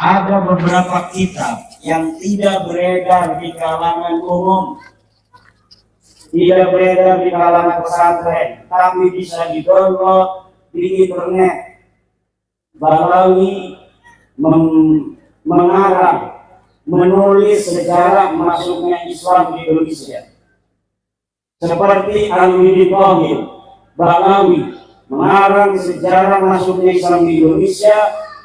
ada beberapa kitab yang tidak beredar di kalangan umum, tidak beredar di kalangan pesantren, tapi bisa di-download di internet. Balawi mengarang, menulis sejarah masuknya Islam di Indonesia. Seperti Alwi Thohir, Balawi mengarang sejarah masuknya Islam di Indonesia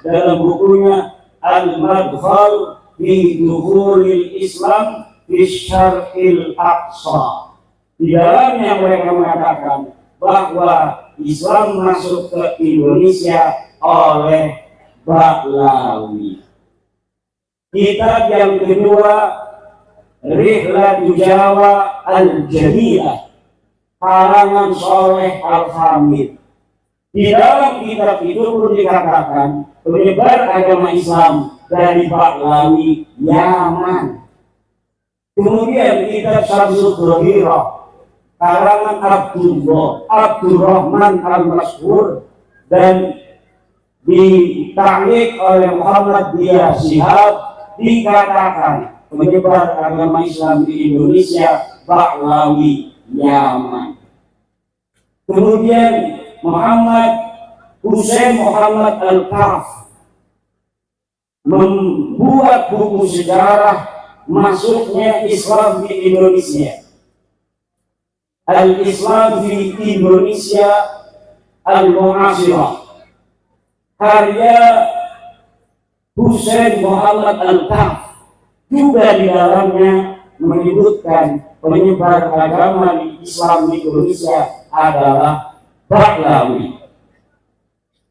dalam bukunya Al-Madkhal fi Dukhulil Islam fi Syarqil Aqsa. Di dalamnya mereka mengatakan bahwa Islam masuk ke Indonesia oleh Ba'lawi. Kitab yang kedua, Rihlatu Jawa Al-Jamilah, karangan Soleh Al-Hamid. Di dalam kitab itu pun dikatakan penyebar agama Islam dari Ba'lawi Yaman. Kemudian kitab Syamsul Dhahirah, karangan Abdurrahman Al-Mashhur, dan dita'liq oleh Muhammad Diyah Shihab, dikatakan penyebar agama Islam di Indonesia Ba'lawi Yaman. Kemudian Husain Muhammad Al-Kaf membuat buku sejarah masuknya Islam di Indonesia, Al-Islam di Indonesia Al-Mu'asirah, karya Husain Muhammad Al-Kaf. Juga di dalamnya menyebutkan penyebar agama di Islam di Indonesia adalah Ba'lawi.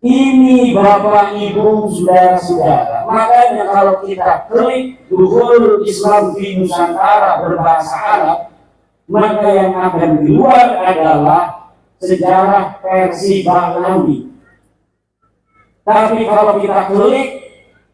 Ini Bapak Ibu saudara-saudara, makanya kalau kita klik Dukhulul Islam di Nusantara berbahasa Arab, maka yang akan keluar adalah sejarah versi Ba'lawi. Tapi kalau kita klik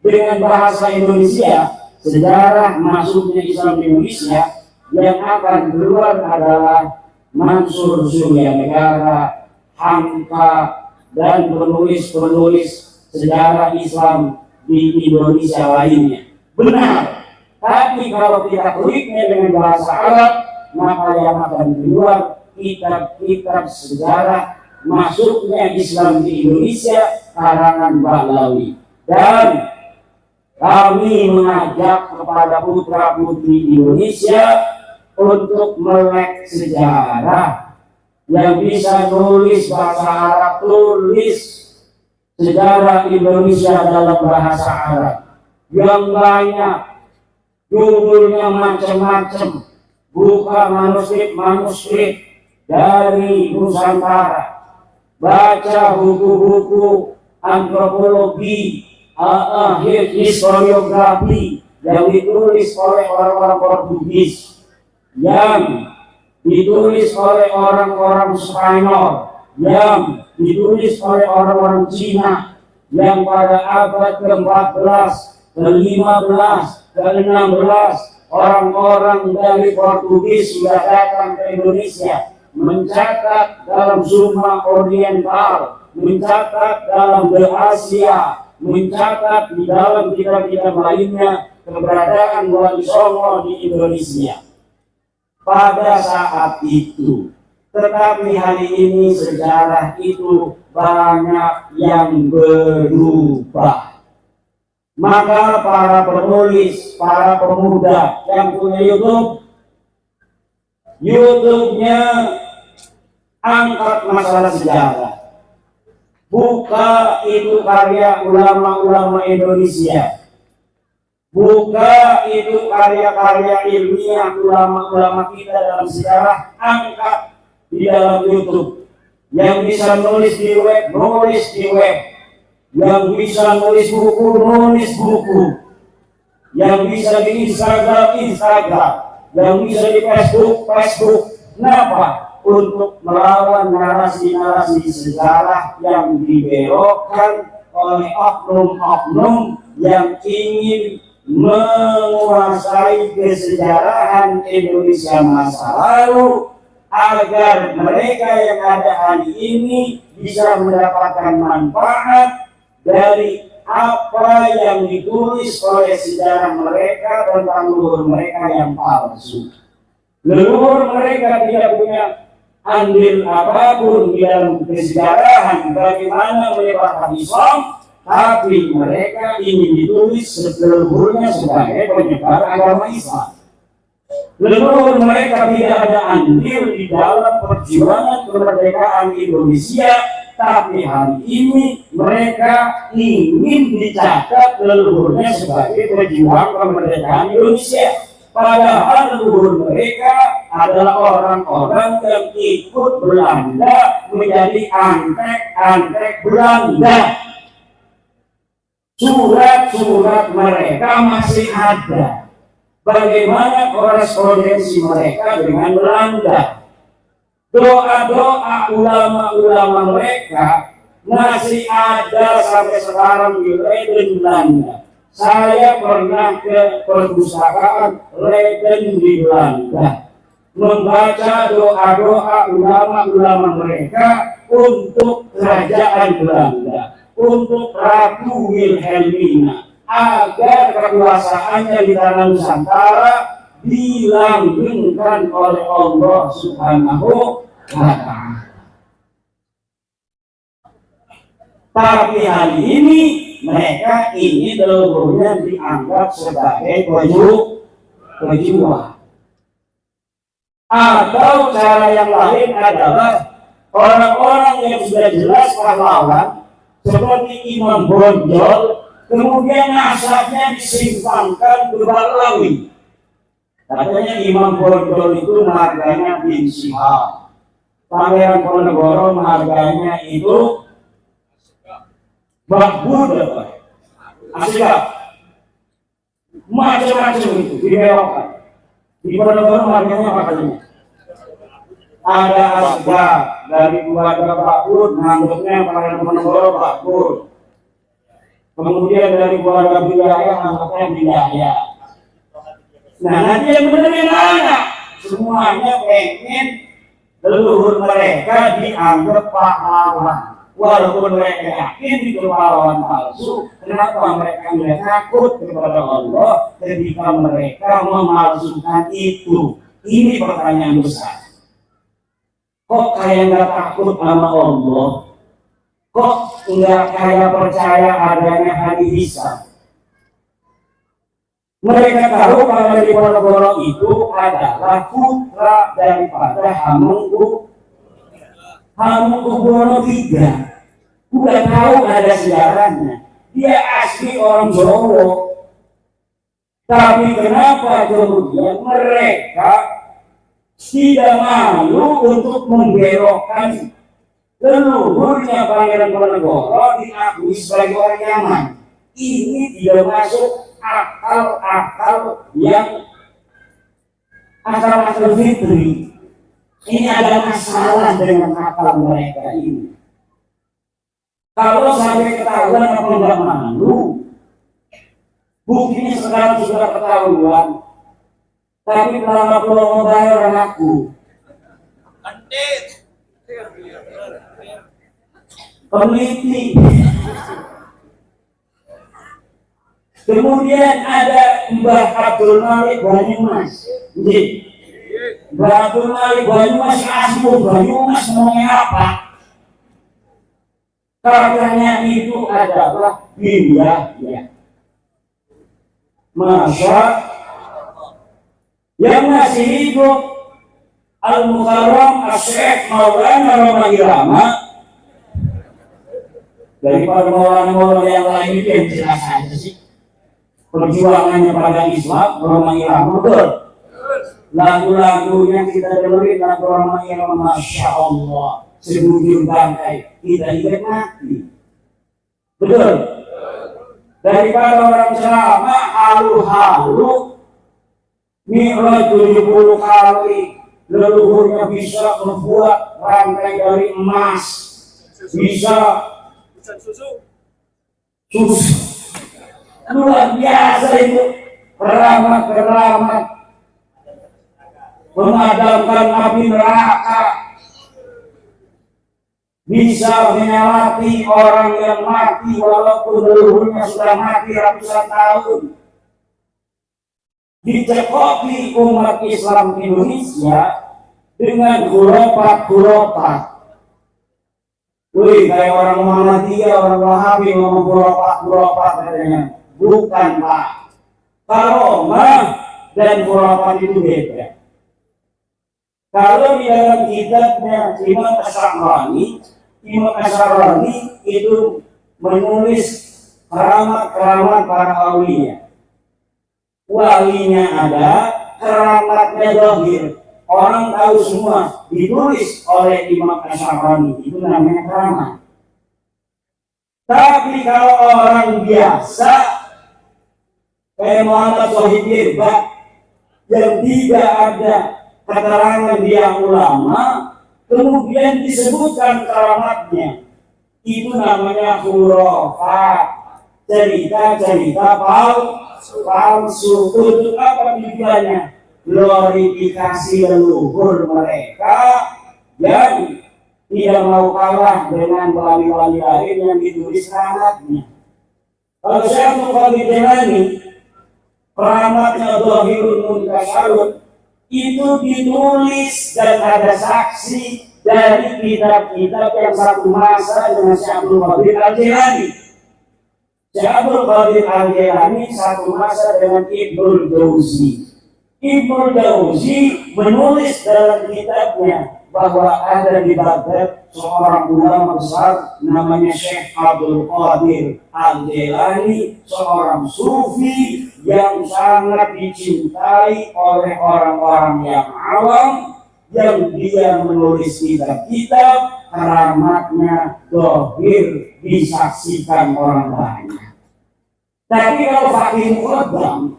dengan bahasa Indonesia, sejarah masuknya Islam di Indonesia, yang akan keluar adalah Mansur Suryanegara, Hamka, dan penulis-penulis sejarah Islam di Indonesia lainnya. Benar, tapi kalau kita kliknya dengan bahasa Arab, maka yang akan keluar kitab-kitab sejarah masuknya Islam di Indonesia karangan Ba'lawi. Dan kami mengajak kepada putra-putri Indonesia untuk melek sejarah, yang bisa nulis bahasa Arab, tulis sejarah Indonesia dalam bahasa Arab yang banyak, judulnya macam-macam, buka manuskrip dari Nusantara, baca buku-buku antropologi, historiografi yang ditulis oleh orang-orang Portugis, yang ditulis oleh orang-orang Spanyol, yang ditulis oleh orang-orang Cina, yang pada abad ke-14, ke-15, ke-16 orang-orang dari Portugis sudah datang ke Indonesia, mencatat dalam Summa Oriental, mencatat dalam The Asia, mencatat di dalam kitab-kitab lainnya keberadaan Wali Songo di Indonesia pada saat itu. Tetapi hari ini sejarah itu banyak yang berubah. Maka para penulis, para pemuda yang punya YouTube-nya angkat masalah sejarah. Buka itu karya ulama-ulama Indonesia. Buka itu karya-karya ilmiah ulama-ulama kita dalam sejarah, angkat di dalam YouTube. Yang bisa nulis di web, nulis di web. Yang bisa nulis buku, nulis buku. Yang bisa di Instagram, Instagram. Yang bisa di Facebook, Facebook. Kenapa? Untuk melawan narasi-narasi sejarah yang dibelokkan oleh oknum-oknum yang ingin menguasai kesejarahan Indonesia masa lalu, agar mereka yang ada hari ini bisa mendapatkan manfaat dari apa yang ditulis oleh sejarah mereka tentang leluhur mereka yang palsu. Leluhur mereka tidak punya andil apapun di dalam kesejarahan bagaimana menyebarkan Islam, tapi mereka ingin ditulis leluhurnya sebagai penyebar agama Islam. Leluhur mereka tidak ada andil di dalam perjuangan kemerdekaan Indonesia, tapi hari ini mereka ingin dicatat leluhurnya sebagai pejuang kemerdekaan Indonesia. Padahal leluhur mereka adalah orang-orang yang ikut Belanda menjadi antek-antek Belanda. Surat-surat mereka masih ada. Bagaimana korespondensi mereka dengan Belanda? Doa-doa ulama-ulama mereka masih ada sampai sekarang di Leiden, Belanda. Saya pernah ke perpustakaan Leiden di Belanda, membaca doa-doa ulama-ulama mereka untuk kerajaan Belanda, untuk Ratu Wilhelmina, agar kekuasaannya di tanah Nusantara dilanggengkan oleh Allah Subhanahu wa Ta'ala. Tapi hari ini mereka ini leluhurnya dianggap sebagai pejuang. Atau cara yang lain adalah orang-orang yang sudah jelas pahlawan seperti Imam Bonjol, kemudian nasabnya disimpangkan ke Balawi. Katanya Imam Bonjol itu marganya bin Syihab, Pangeran Ponegoro marganya itu Mahmud, Asyikab, macam-macam itu dibelokan. Di Ponegoro marganya apa saja? Ada Asyikab dari keluarga Bakut, nganggapnya Pangeran Ponegoro Bakut. Kemudian dari keluarga Bidayah, nganggapnya Bidayah. Nah, nanti yang benar yang mana? Semuanya pengen leluhur mereka dianggap pahlawan. Walaupun mereka yakin itu pahlawan palsu, kenapa mereka tidak takut kepada Allah ketika mereka memalsukan itu? Ini pertanyaan besar. Kok kayak nggak takut sama Allah? Kok nggak kayak percaya adanya hari hisab? Mereka tahu kalau di Ponegoro itu adalah putra daripada Hamengkubuwono III. Udah tahu ada sejarahnya. Dia asli orang Jawa. Tapi kenapa kemudian mereka tidak malu untuk membelokkan leluhurnya Pangeran Ponegoro diakui sebagai orang Yaman? Ini tidak masuk akal-akal yang akal-akal fitri. Ini ada masalah dengan akal mereka ini. Kalau sampai ketahuan apa enggak malu? Buktinya sekarang sudah ketahuan. Tapi kenapa belum membayar anakku? Peneliti. Kemudian ada Mbah Abdul Malik Banyumas. Mbah Abdul Malik Banyumas asli Banyumas ngomongnya apa? Katanya itu adalah Biyah. Masa yang masih hidup Al-Mukarram Asy-Syaikh Maulana Roma Irama, daripada Maulana yang lain itu yang jelas aja sih. Perjuangannya pada Islam, Roma Irama, betul. Lagu-lagu yang kita dengerin lagu Roma Irama, Masya Allah, sebujur bangkai, kita ingat mati. Betul. Daripada orang selama halu-halu, Mi'raj 70 kali, leluhurnya bisa membuat rantai dari emas, bisa susu. Luar biasa itu keramat-keramat, memadamkan api neraka. bisa menyalati orang yang mati walaupun leluhurnya sudah mati ratusan tahun. Dicekoki umat Islam Indonesia dengan khurafat-khurafat. Wih, kayak orang Muhammadiyah, orang Wahabi ngomong khurafat-khurafat katanya. Bukan, Pak. Karomah dan khurafat itu beda. Kalau di dalam kitabnya Imam Asy'arani itu menulis keramat-keramat para walinya. Walinya ada, keramatnya zahir. Orang tahu semua, ditulis oleh Imam Asy'arani, itu namanya keramat. Tapi kalau orang biasa kayak Muhammad Shahid Irbad yang tidak ada keterangan dia ulama, kemudian disebutkan keramatnya, itu namanya khurafat, cerita-cerita palsu. Untuk apa tujuannya? Glorifikasi leluhur mereka yang tidak mau kalah dengan wali-wali lain yang ditulis keramatnya. Kalau saya mau Jalani, keramatnya Dhahirun Muntasyarun, itu ditulis dan ada saksi dari kitab-kitab yang satu masa dengan Syekh Abdul Qadir Al-Jilani. Syekh Abdul Qadir Al-Jilani satu masa dengan Ibnul Jauzi. Ibnul Jauzi menulis dalam kitabnya bahwa ada di Baghdad seorang ulama besar namanya Syekh Abdul Qadir Al-Jilani, seorang sufi yang sangat dicintai oleh orang-orang yang awam, yang dia menulis kitab-kitab keramatnya dohir, disaksikan orang banyak. Tapi kalau Fakih Muqaddam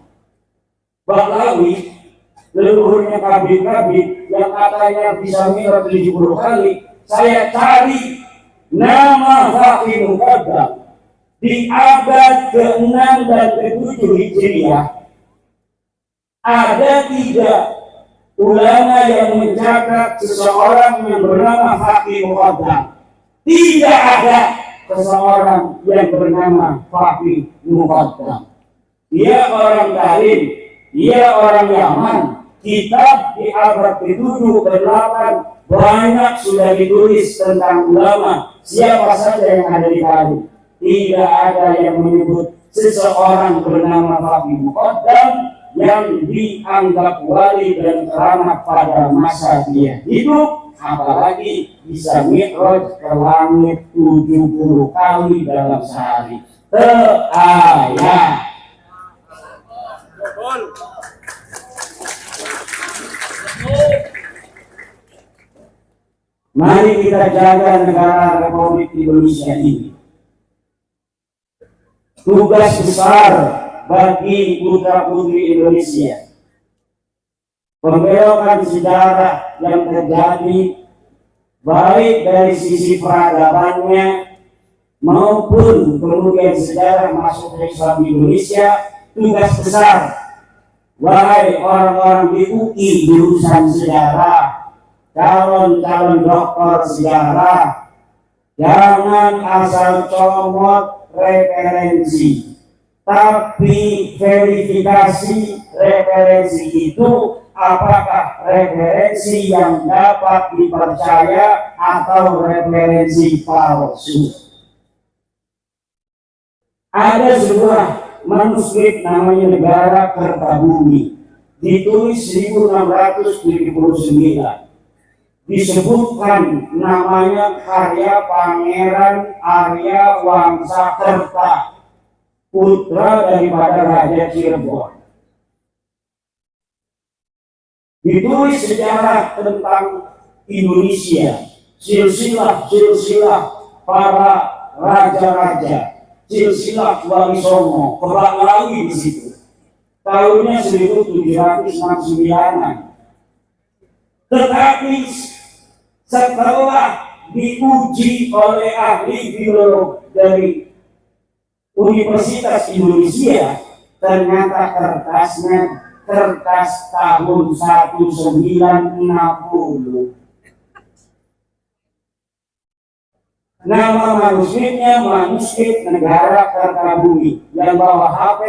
Baklawi, leluhurnya kabit-kabit yang katanya bisa mi'raj 70 kali, saya cari nama Fakih Muqaddam di abad ke-6 dan ke-7 Hijriah. Ada 3 ulama yang mencatat seseorang yang bernama Fakih Muqaddam. Tidak ada seseorang yang bernama Fakih Muqaddam. Dia orang Tarim, dia orang Yaman. Kitab di abad ke-7 ke-8 banyak sudah ditulis tentang ulama, siapa saja yang ada di Tarim. Tidak ada yang menyebut seseorang bernama Fakih Muqaddam yang dianggap wali dan keramat pada masa dia hidup, apalagi bisa mi'raj ke langit 70 kali dalam sehari. Ayat. Mari kita jaga negara Republik Indonesia ini. Tugas besar bagi putra-putri Indonesia. Pembelokan sejarah yang terjadi baik dari sisi peradabannya maupun kemudian sejarah masuk ke Islam di Indonesia, tugas besar. Wahai orang-orang di UI jurusan sejarah, calon-calon doktor sejarah, jangan asal comot referensi, tapi verifikasi referensi itu apakah referensi yang dapat dipercaya atau referensi palsu. Ada sebuah manuskrip namanya Negara Kertabumi, ditulis 1679. Disebutkan namanya karya Pangeran Arya Wangsakerta, putra daripada Raja Cirebon. Ditulis sejarah tentang Indonesia, silsilah para raja-raja, silsilah Wali Songo, Kebanglawi di situ. Tahunnya 1769-an. Tetapi setelah diuji oleh ahli filolog dari Universitas Indonesia, ternyata kertasnya kertas tahun 1960. Nama manuskripnya manuskrip Negara Kertabumi. Yang bawa HP,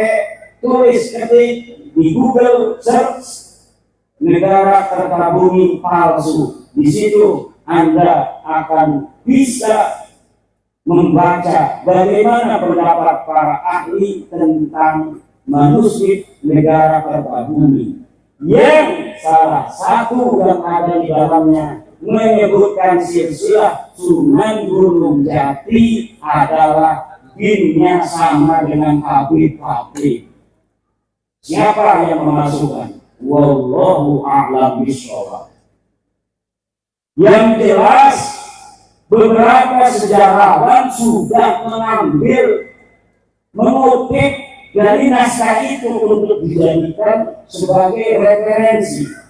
tulis ketik di Google search Negara Kertabumi palsu. Di situ Anda akan bisa membaca bagaimana pendapat para ahli tentang manuskrip Negara Kertabumi, yang salah satu yang ada di dalamnya menyebutkan silsilah Sunan Gunung Jati adalah dinnya sama dengan Habib-Habib. Siapa yang memasukkan? Wallahu a'lam bishawab. Yang jelas beberapa sejarawan sudah mengutip dari naskah itu untuk dijadikan sebagai referensi.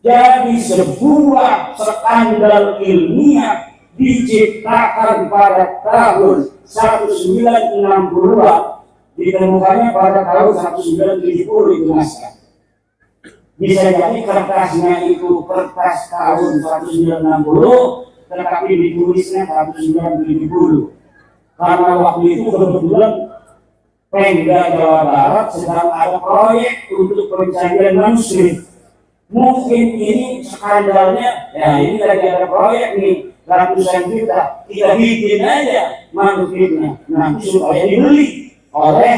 Jadi sebuah skandal ilmiah diciptakan pada tahun 1960-an, ditemukannya pada tahun 1970 itu naskah. Bisa jadi kertasnya itu kertas tahun 1960, tetapi ditulisnya tahun 1970. Karena waktu itu kebetulan Pemda Jawa Barat sedang ada proyek untuk pencarian manuskrip. Mungkin ini skandalnya, ya ini lagi ada proyek nih, ratusan juta, kita bikin aja manuskripnya, nanti supaya dibeli oleh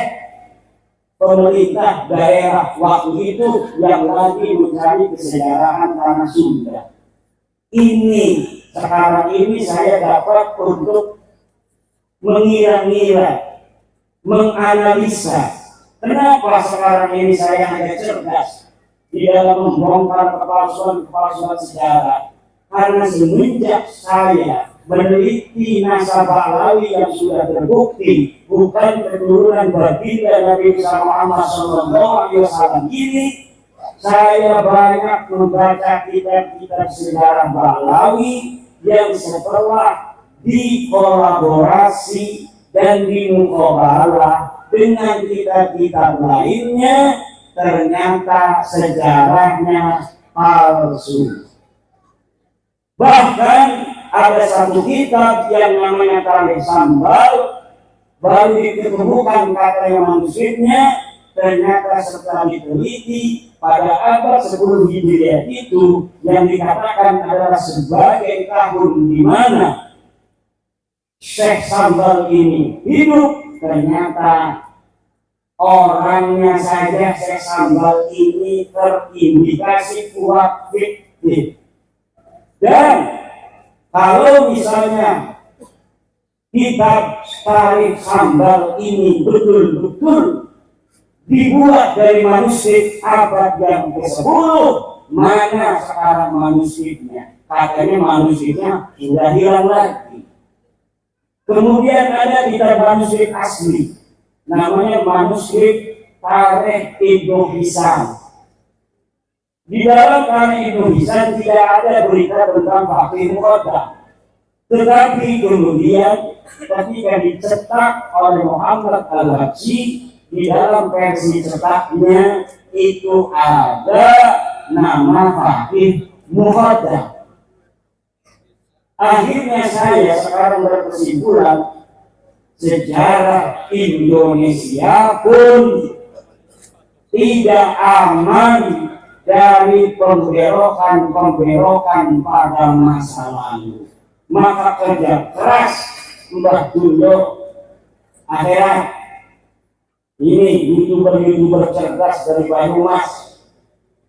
pemerintah daerah waktu itu yang lagi mencari kesejarahan tanah Sunda. Ini sekarang ini saya dapat untuk mengira-ngira, menganalisa kenapa sekarang ini saya hanya cerdas di dalam membongkar kepalsuan sejarah. Karena semenjak saya meneliti nasabah Balawi yang sudah terbukti bukan keturunan baginda Nabi Muhammad SAW ini, saya banyak membaca kitab-kitab sejarah Balawi yang setelah dikolaborasi dan dimukobalah dengan kitab-kitab lainnya, ternyata sejarahnya palsu. Bahkan ada satu kitab yang namanya Tarikh Sambal, baru ditemukan katanya manuskripnya, ternyata setelah diteliti pada abad 10 Hijriah itu yang dikatakan adalah sebagai tahun di mana Syekh Sambal ini hidup, ternyata orangnya saja Syekh Sambal ini terindikasi kuat fiktif. Dan kalau misalnya kitab Tarikh Sambal ini betul-betul dibuat dari manuskrip abad yang ke-10, mana sekarang manuskripnya? Katanya manuskripnya sudah hilang lagi. Kemudian ada kitab manuskrip asli, namanya manuskrip Tarikh Ibnu Hisam. Di dalam Tarikh Ibnu Hisam tidak ada berita tentang Fakih Muqaddam. Tetapi kemudian ketika dicetak oleh Muhammad Al-Habsyi, di dalam versi cetaknya itu ada nama Fakih Muqaddam. Akhirnya saya sekarang berkesimpulan, sejarah Indonesia pun tidak aman dari pemberokan pada masa lalu. Maka kerja keras Mbah Dundo akhirat ini youtuber cerdas dari Banyumas,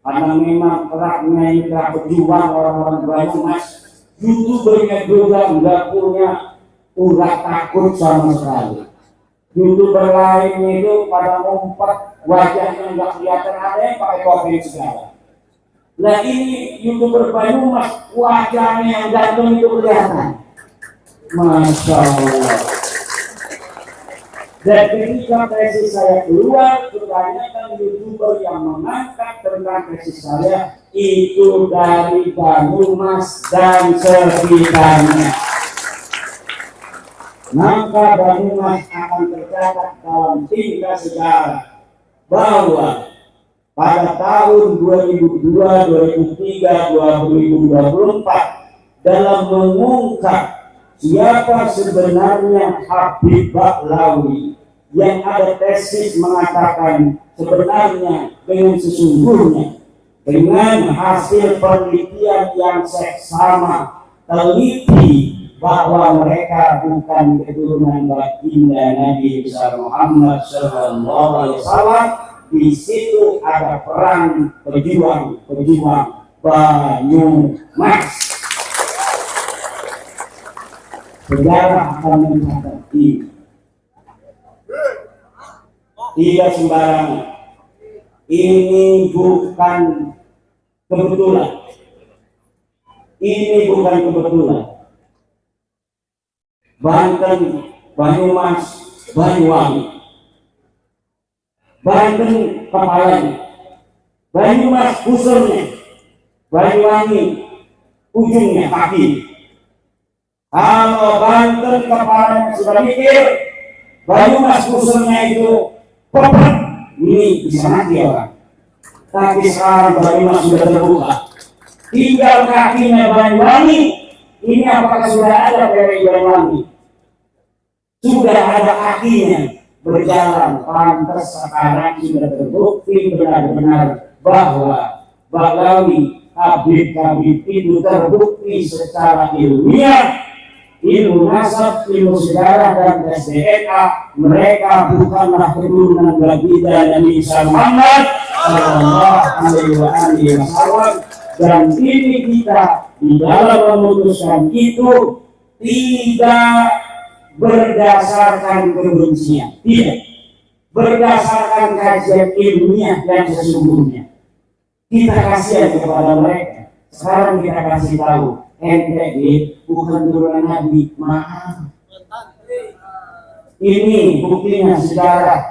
karena memang keraknya ini berjuang orang-orang Banyumas. YouTubernya juga nggak punya ulah takut sama sekali. YouTuber lain itu pada ngumpet, wajahnya nggak kelihatan, ada yang pakai kopi segala. Nah ini YouTuber Banyumas, wajahnya yang ganteng itu kelihatan. Masya Allah. Dan ketika tesis saya keluar, kebanyakan YouTuber yang mengangkat tentang tesis saya itu dari Banyumas dan sekitarnya. Maka Banyumas akan tercatat dalam tinta sejarah bahwa pada tahun 2002, 2003, 2024 dalam mengungkap siapa sebenarnya Habib Ba'lawi, yang ada tesis mengatakan sebenarnya dengan sesungguhnya dengan hasil penelitian yang seksama teliti bahwa mereka bukan keturunan baginda Nabi besar Muhammad Sallallahu Alaihi Wasallam. Di situ ada peran pejuang Banyumas. Sejarah akan mencatat ini. Tidak sembarangan. Ini bukan kebetulan. Ini bukan kebetulan. Banten, Banyumas, Banyuwangi. Banten kepalanya, Banyumas usulnya, Banyuwangi ujungnya kaki. Kalau Banten kepalanya sudah mikir, Banyumas usulnya itu popet, ini bisa mati orang. Tapi sekarang Banyumas sudah terbuka, tinggal kakinya Banyuwangi. Ini apakah sudah ada dari Banyuwangi? Sudah ada kakinya berjalan. Pantas sekarang sudah terbukti benar-benar bahwa Ba'lawi, Habib itu terbukti secara ilmiah, ilmu nasab, ilmu sejarah dan tes DNA, mereka bukanlah keturunan baginda Nabi Muhammad Sallallahu Alaihi Wasallam. Dan ini kita di dalam memutuskan itu tidak berdasarkan kebencian, tidak berdasarkan kajian ilmiah yang sesungguhnya. Kita kasihan kepada mereka. Sekarang kita kasih tahu, ente bukan turunan Nabi, maaf. Ini buktinya sejarah.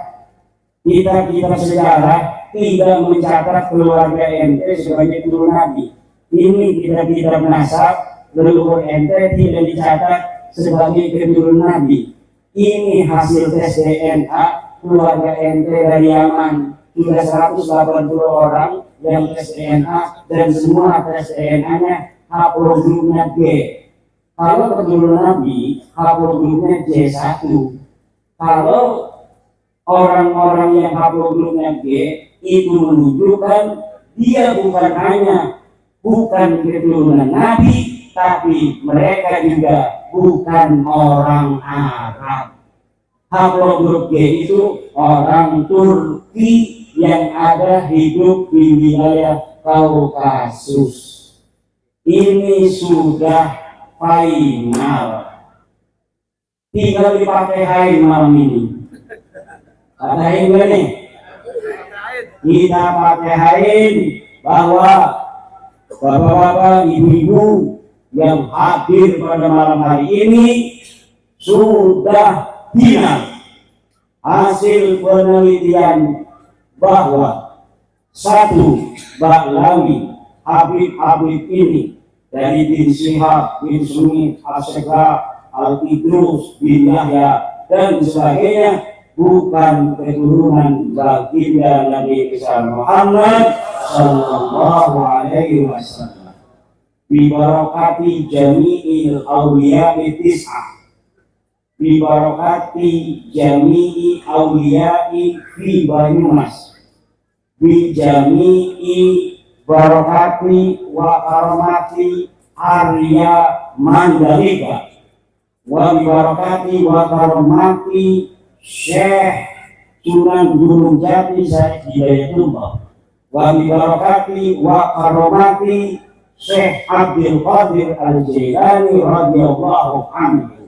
Kita sejarah tidak mencatat keluarga ente sebagai turunan Nabi. Ini kita nasab leluhur ente tidak dicatat sebagai keturunan Nabi. Ini hasil tes DNA keluarga ente dari Yaman. Sudah 180 orang yang tes DNA dan semua tes DNA-nya haplogrupnya G. Kalau keturunan Nabi, haplogrupnya J1. Kalau orang-orang yang haplogrupnya G itu menunjukkan dia bukan hanya bukan keturunan Nabi, tapi mereka juga bukan orang Arab. Haplogrup G itu orang Turki yang ada hidup di wilayah Kaukasus. Ini sudah final. Tinggal dipakai hain malam ini. Ada hain gak nih? Kita pakai hain bahwa bapak-bapak, ibu-ibu yang hadir pada malam hari ini sudah final hasil penelitian bahwa satu, Ba'lawi Habib ini dari bin Syihab, bin Sunni, Al-Syekha, Al-Idrus, bin Yahya dan sebagainya bukan keturunan baginda Nabi besar Muhammad Sallallahu Alaihi Wasallam. Bi barakati jami'il awliya'i tis'ah, bi barakati jami'i awliya'i fi Banyumas, bi jami'i barakati wa karamati Arya Mandalika, wa bi barakati wa karamati Syekh Sunan Gunung Jati Syekh Hidayatullah, wa bi barakati wa karamati Syekh Abdul Qadir Al-Jilani radhiyallahu anhu.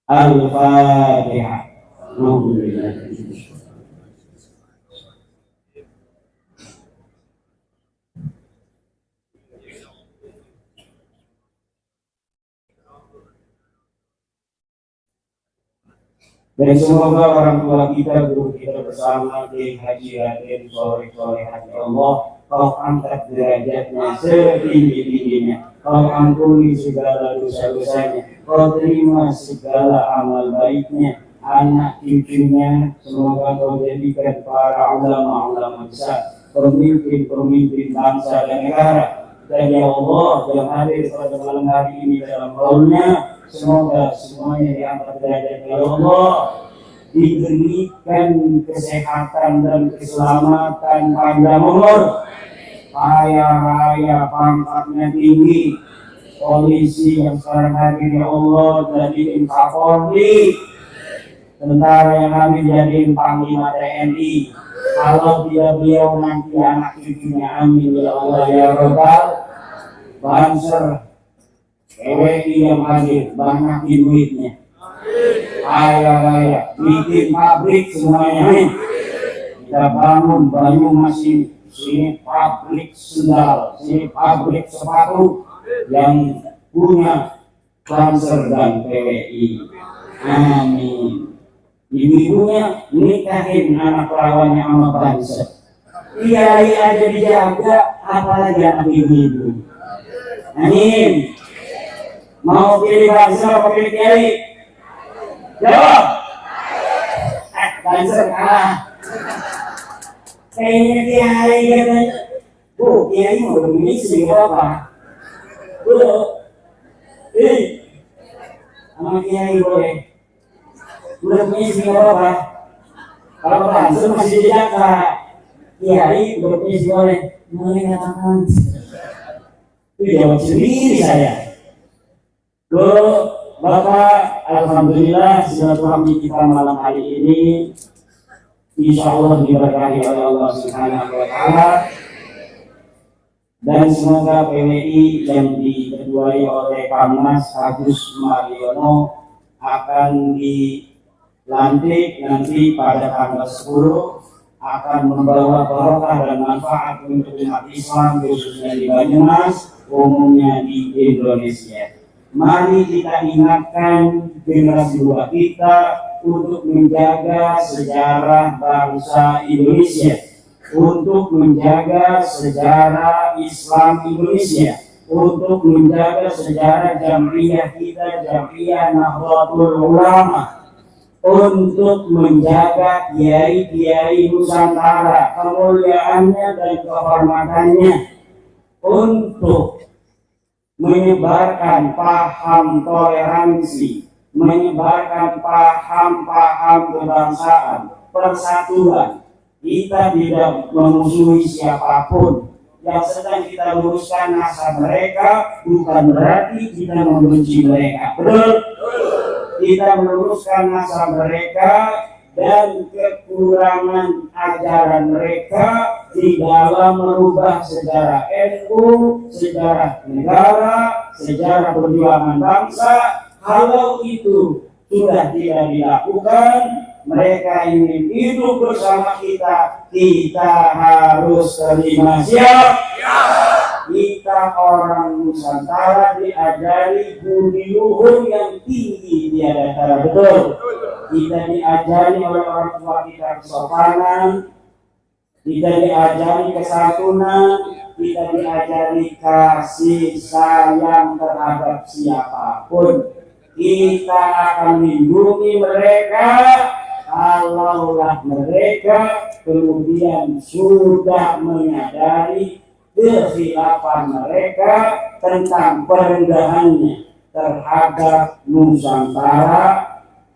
Al-Fatihah. Dan semoga orang tua kita, guru kita bersama di Haji Raden Soleh Haji Allah, kau angkat derajatnya setinggi-tingginya, kau ampuni segala dosa-dosanya, kau terima segala amal baiknya, anak cucunya, semoga kau jadikan para ulama-ulama besar, pemimpin-pemimpin bangsa dan negara. Dan ya Allah, yang hadir pada malam hari ini dalam haulnya, Semoga semuanya diangkat derajat ya Allah, diberikan kesehatan dan keselamatan panjang umur, kaya raya, pangkatnya tinggi, polisi yang sekarang hadir ya Allah jadiin Kapolri, tentara yang kami jadiin Panglima TNI, kalau tidak beliau nanti anak cucunya, amin ya Allah ya Rabbal. Banser PWI yang hadir banyakin duitnya, kaya raya, bikin pabrik semuanya, amin. Kita bangun Banyumas sini pabrik sendal, sini pabrik sepatu yang punya Banser dan PWI, amin. Ibu-ibunya nikahin anak lawannya sama Banser, kiai aja dijaga, apalagi anak ibu-ibu, amin. Mau pilih Banser apa pilih kiai? Jawab. Banser kalah. Kayaknya kiai katanya. Bu, kiai mau bermisi apa? Bu, sama kiai boleh. Udah bermisi apa? Kalau Banser masih dijaga, kiai bermisi boleh. Boleh katakan. Itu jawab sendiri saya. Bapak, alhamdulillah silaturahmi kita malam hari ini insya Allah diberkahi oleh Allah Subhanahu wa Ta'ala, dan semoga PWI yang diketuai oleh Pamnas Agus Mariono akan dilantik nanti pada tanggal 10, akan membawa barokah dan manfaat untuk umat Islam khususnya di Banyumas, umumnya di Indonesia. Mari kita ingatkan generasi muda kita untuk menjaga sejarah bangsa Indonesia, untuk menjaga sejarah Islam Indonesia, untuk menjaga sejarah Jam'iyah kita, Jam'iyah Nahdlatul Ulama, untuk menjaga kiai-kiai Nusantara, kemuliaannya dan kehormatannya, untuk menyebarkan paham toleransi, menyebarkan paham-paham kebangsaan, persatuan. Kita tidak memusuhi siapapun. Yang sedang kita luruskan nasab mereka bukan berarti kita membenci mereka. Betul? Kita meluruskan nasab mereka dan kekurangan ajaran mereka di dalam merubah sejarah NU, sejarah negara, sejarah perjuangan bangsa. Kalau itu sudah tidak dilakukan, mereka ingin hidup bersama kita, kita harus terima. Siap? Kita orang Nusantara diajari budi luhur yang tinggi di antara, betul? Kita diajari oleh orang tua kita kesopanan, kita diajari kesantunan, kita diajari kasih sayang terhadap siapapun. Kita akan lindungi mereka kalaulah mereka kemudian sudah menyadari kekhilafan mereka tentang perendahannya terhadap Nusantara,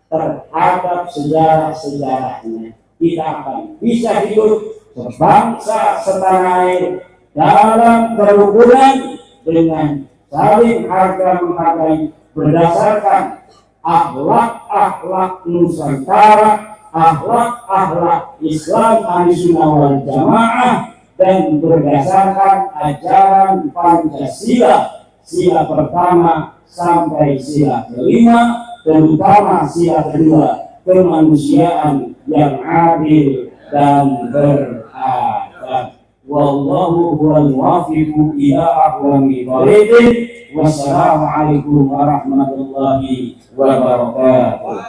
terhadap sejarah-sejarahnya. Kita akan bisa hidup sebangsa setanah air dalam kerukunan dengan saling harga-menghargai berdasarkan akhlak-akhlak Nusantara, akhlak-akhlak Islam Ahlussunnah wal Jamaah, dan berdasarkan ajaran Pancasila, sila pertama sampai sila kelima, terutama sila kedua, kemanusiaan yang adil dan beradab. Wallahu huwal muwaffiqu ila aqwamit thoriq. Wassalamualaikum warahmatullahi wabarakatuh.